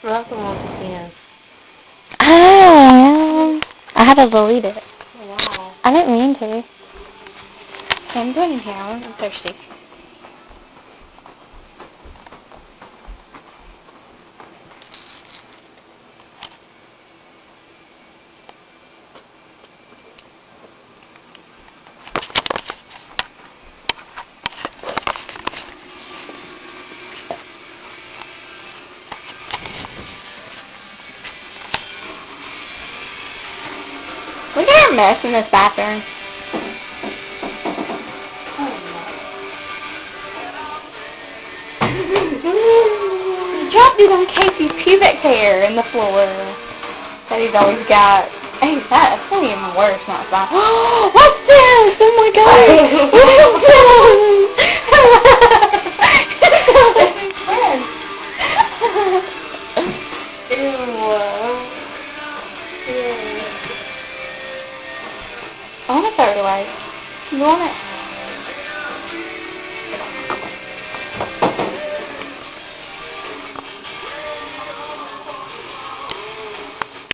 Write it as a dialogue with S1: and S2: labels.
S1: Welcome on the penis.
S2: Oh, I had to delete it.
S1: Wow.
S2: I didn't mean to. I'm putting here. I'm thirsty. Look at our mess in this bathroom. You dropped it on Casey's pubic hair in the floor that he's always got. Hey, that's probably even worse, not fine. What's this? Oh my god! What is this? I want to throw it away. You want it?